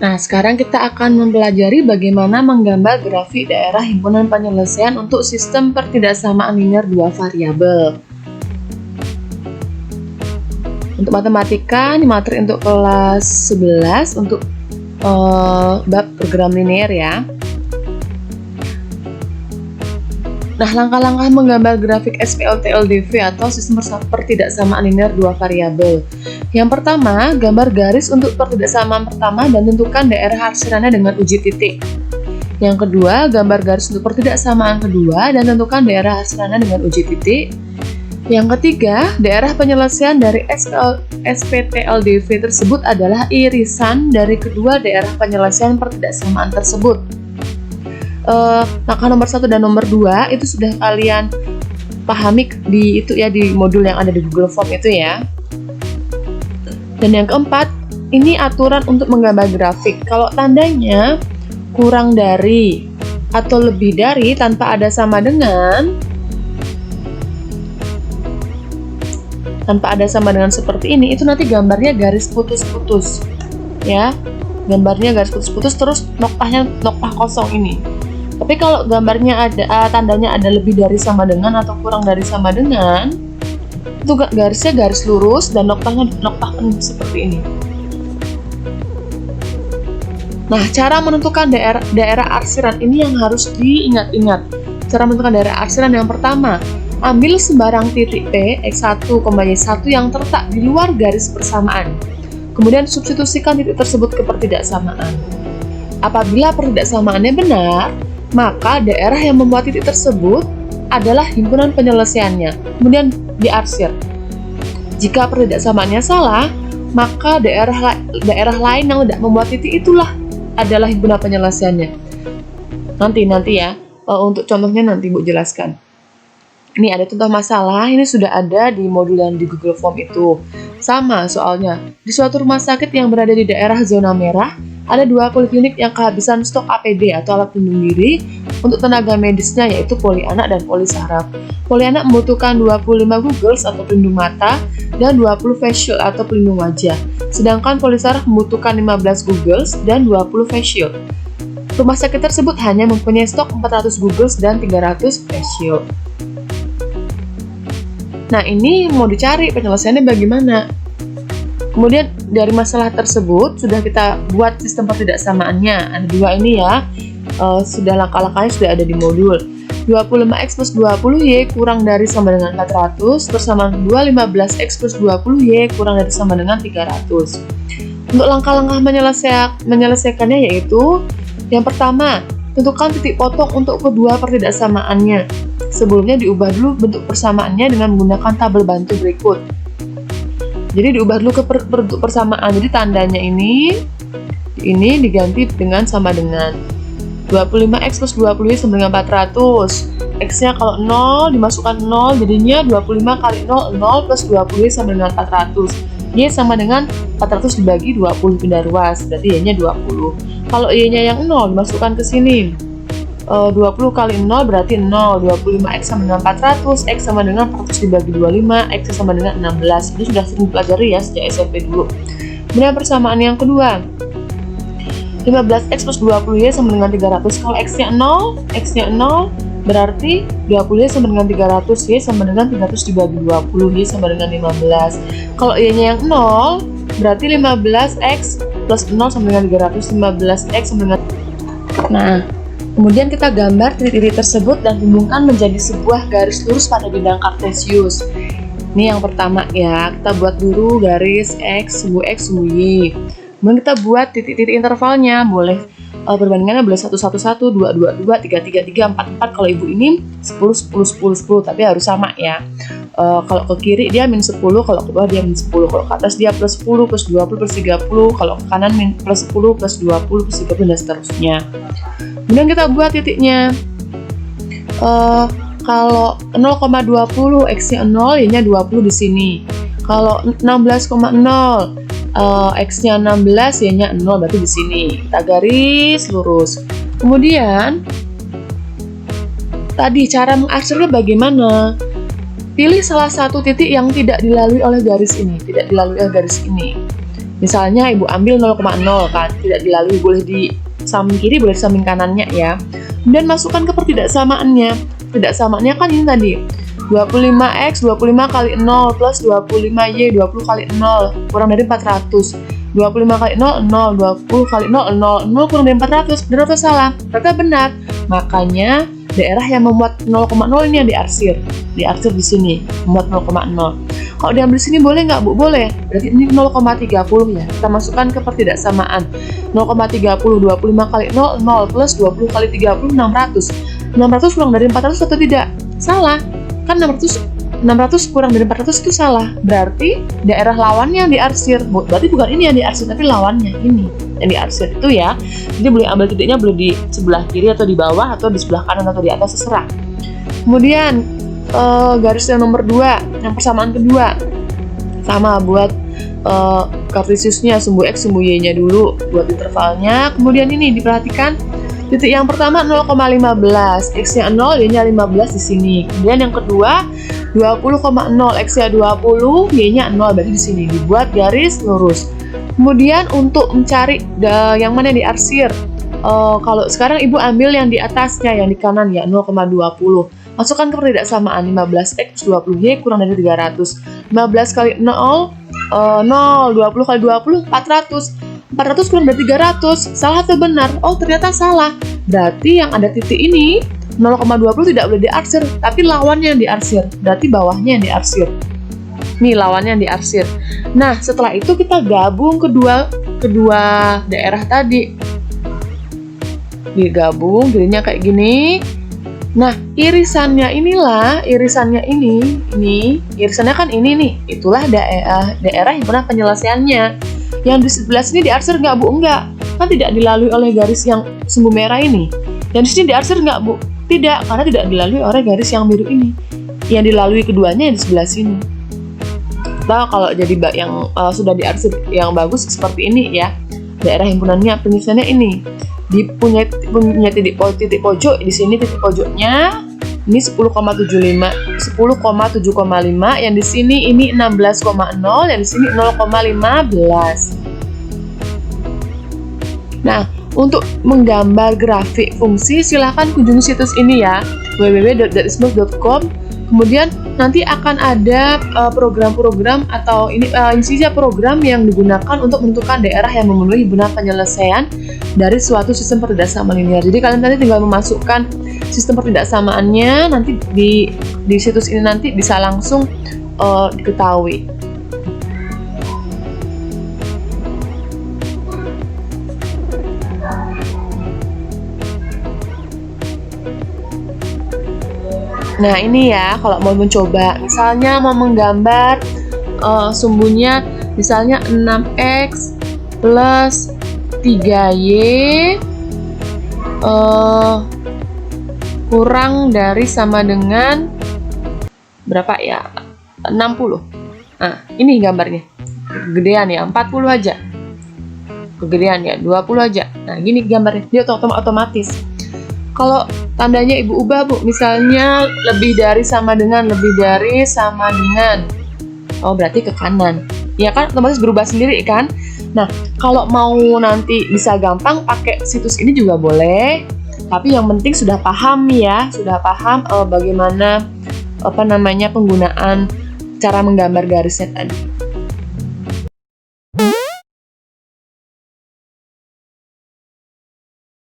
Nah, sekarang kita akan mempelajari bagaimana menggambar grafik daerah himpunan penyelesaian untuk sistem pertidaksamaan linear dua variabel. Untuk matematika, ini materi untuk kelas 11 untuk bab program linear ya. Nah, langkah-langkah menggambar grafik SPLT-LDV atau sistem pertidaksamaan linear dua variabel. Yang pertama, gambar garis untuk pertidaksamaan pertama dan tentukan daerah arsirannya dengan uji titik. Yang kedua, gambar garis untuk pertidaksamaan kedua dan tentukan daerah arsirannya dengan uji titik. Yang ketiga, daerah penyelesaian dari SPT-LDV tersebut adalah irisan dari kedua daerah penyelesaian pertidaksamaan tersebut. Langkah nomor 1 dan nomor 2 itu sudah kalian pahami di modul yang ada di Google Form itu ya. Dan yang keempat, ini aturan untuk menggambar grafik. Kalau tandanya kurang dari atau lebih dari tanpa ada sama dengan seperti ini, itu nanti gambarnya garis putus-putus ya. Gambarnya garis putus-putus terus noktahnya noktah kosong ini. Tapi kalau gambarnya ada tandanya ada lebih dari sama dengan atau kurang dari sama dengan, itu garisnya garis lurus dan noktahnya noktah penuh seperti ini. Nah, cara menentukan daerah arsiran ini yang harus diingat-ingat. Cara menentukan daerah arsiran yang pertama, ambil sembarang titik P, X1, Y1 yang terletak di luar garis persamaan. Kemudian substitusikan titik tersebut ke pertidaksamaan. Apabila pertidaksamaannya benar, maka daerah yang membuat titik tersebut adalah himpunan penyelesaiannya, kemudian diarsir. Jika pertidaksamaannya salah, maka daerah lain yang tidak membuat titik itulah adalah himpunan penyelesaiannya. Nanti ya, untuk contohnya nanti Bu jelaskan. Ini ada contoh masalah, ini sudah ada di modul yang di Google Form itu. Sama soalnya, di suatu rumah sakit yang berada di daerah zona merah, ada 2 poliklinik yang kehabisan stok APD atau alat pelindung diri untuk tenaga medisnya, yaitu poli anak dan poli saraf. Poli anak membutuhkan 25 goggles atau pelindung mata dan 20 face shield atau pelindung wajah. Sedangkan poli saraf membutuhkan 15 goggles dan 20 face shield. Rumah sakit tersebut hanya mempunyai stok 400 goggles dan 300 face shield. Nah, ini mau dicari penyelesaiannya bagaimana? Kemudian dari masalah tersebut sudah kita buat sistem pertidaksamaannya. Ada 2 ini ya. Sudah langkah-langkahnya sudah ada di modul. 25x plus 20y kurang dari sama dengan 400 persamaan kedua 15x plus 20y kurang dari sama dengan 300. Untuk langkah-langkah menyelesaikannya yaitu yang pertama, tentukan titik potong untuk kedua pertidaksamaannya. Sebelumnya diubah dulu bentuk persamaannya dengan menggunakan tabel bantu berikut. Jadi diubah dulu ke bentuk persamaan. Jadi tandanya ini diganti dengan sama dengan 25x plus 20y sama dengan 400. X-nya kalau 0 dimasukkan 0, jadinya 25 kali 0, 0 plus 20y sama dengan 400. Y sama dengan 400 dibagi 20 pindah ruas, berarti Y-nya 20. Kalau Y-nya yang 0 dimasukkan ke sini. 20 kali 0 berarti 0, 25x sama dengan 400, x sama dengan 400 dibagi 25, x sama dengan 16. Ini sudah sering dipelajari ya sejak SMP dulu. Kemudian persamaan yang kedua, 15x plus 20y sama dengan 300. Kalau x-nya 0 berarti 20y sama dengan 300, y sama dengan 300 dibagi 20, y sama dengan 15. Kalau y-nya yang 0 berarti 15x plus 0 sama dengan 300, 15x sama dengan. Nah, kemudian kita gambar titik-titik tersebut dan hubungkan menjadi sebuah garis lurus pada bidang kartesius. Ini yang pertama ya, kita buat dulu garis X, sumbu X, sumbu Y. Kemudian kita buat titik-titik intervalnya, boleh perbandingannya boleh 1, 1, 1, 2, 2, 2, 3, 3, 3, 4, 4. Kalau ibu ini 10, 10, 10, 10, tapi harus sama ya. Kalau ke kiri dia min 10, kalau ke bawah dia min 10. Kalau ke atas dia plus 10, plus 20, plus 30. Kalau ke kanan min plus 10, plus 20, plus 30, dan seterusnya. Kemudian kita buat titiknya. Kalau 0,20 x-nya 0, y-nya 20 di sini. Kalau 16,0 x-nya 16, y-nya 0 berarti di sini. Kita garis lurus. Kemudian tadi cara mengarsirnya bagaimana? Pilih salah satu titik yang tidak dilalui oleh garis ini, tidak dilalui oleh garis ini. Misalnya Ibu ambil 0,0 kan, tidak dilalui, boleh di samping kiri, boleh di samping kanannya ya. Dan masukkan ke pertidaksamaannya. Pertidaksamaannya kan ini tadi, 25X 25 kali 0 plus 25Y 20 kali 0 kurang dari 400. 25 kali 0, 0, 20 kali 0, 0, 0 kurang dari 400. Benar atau salah? Ternyata benar. Makanya daerah yang memuat 0,0 ini yang diarsir di sini, memuat 0,0. Kalau diambil di sini boleh nggak, Bu? Boleh. Berarti ini 0,30 ya. Kita masukkan ke pertidaksamaan. 0,30, 25 kali 0, 0 plus 20 kali 30, 600. 600 kurang dari 400 atau tidak? Salah. Kan 600 kurang dari 400 itu salah. Berarti daerah lawannya yang diarsir. Berarti bukan ini yang diarsir, tapi lawannya ini yang diarsir itu ya. Jadi boleh ambil titiknya, boleh di sebelah kiri atau di bawah atau di sebelah kanan atau di atas, terserah. Kemudian garis yang nomor 2, yang persamaan kedua, sama buat kartesiusnya, sumbu X, sumbu Y-nya dulu buat intervalnya. Kemudian ini diperhatikan, titik yang pertama 0,15, X-nya 0, Y-nya 15 di sini. Kemudian yang kedua 20,0, X-nya 20, Y-nya 0, berarti di sini dibuat garis lurus. Kemudian untuk mencari yang mana yang diarsir, kalau sekarang Ibu ambil yang di atasnya, yang di kanan ya, 0,20. Masukkan ke pertidaksamaan, 15X 20Y kurang dari 300. 15 kali 0, 0, 20 kali 20, 400. 400 kurang dari 300. Salah atau benar? Oh, ternyata salah. Berarti yang ada titik ini 0,20 tidak boleh diarsir, tapi lawannya yang diarsir. Berarti bawahnya yang diarsir. Nih lawannya yang diarsir. Nah, setelah itu kita gabung kedua daerah tadi. Digabung jadinya kayak gini. Nah, irisannya ini, irisannya kan ini nih. Itulah daerah himpunan penyelesaiannya. Yang di sebelah sini diarsir nggak, Bu? Enggak. Kan tidak dilalui oleh garis yang sumbu merah ini. Yang di sini diarsir nggak, Bu? Tidak, karena tidak dilalui oleh garis yang biru ini. Yang dilalui keduanya yang di sebelah sini. Nah, kalau jadi yang sudah diarsir yang bagus seperti ini ya, daerah himpunannya penyelesaiannya ini. Punya titik pojok di sini, titik pojoknya ini 10,75, 10,7,5, yang di sini ini 16,0, yang di sini 0,15. Nah, untuk menggambar grafik fungsi silahkan kunjungi situs ini ya, www.datismos.com. Kemudian nanti akan ada program-program atau ini saja program yang digunakan untuk menentukan daerah yang memenuhi himpunan penyelesaian dari suatu sistem pertidaksamaan linear. Jadi kalian nanti tinggal memasukkan sistem pertidaksamaannya, nanti di situs ini nanti bisa langsung diketahui. Nah ini ya, kalau mau mencoba, misalnya mau menggambar sumbunya, misalnya 6X plus 3Y kurang dari sama dengan berapa ya? 60. Nah ini gambarnya, kegedean ya, 40 aja. Kegedean ya, 20 aja. Nah gini gambarnya, dia otomatis. Kalau tandanya Ibu ubah, Bu, misalnya lebih dari sama dengan, oh berarti ke kanan ya kan, otomatis berubah sendiri kan. Nah kalau mau nanti bisa gampang pakai situs ini juga boleh, tapi yang penting sudah paham ya, bagaimana penggunaan cara menggambar garisnya tadi.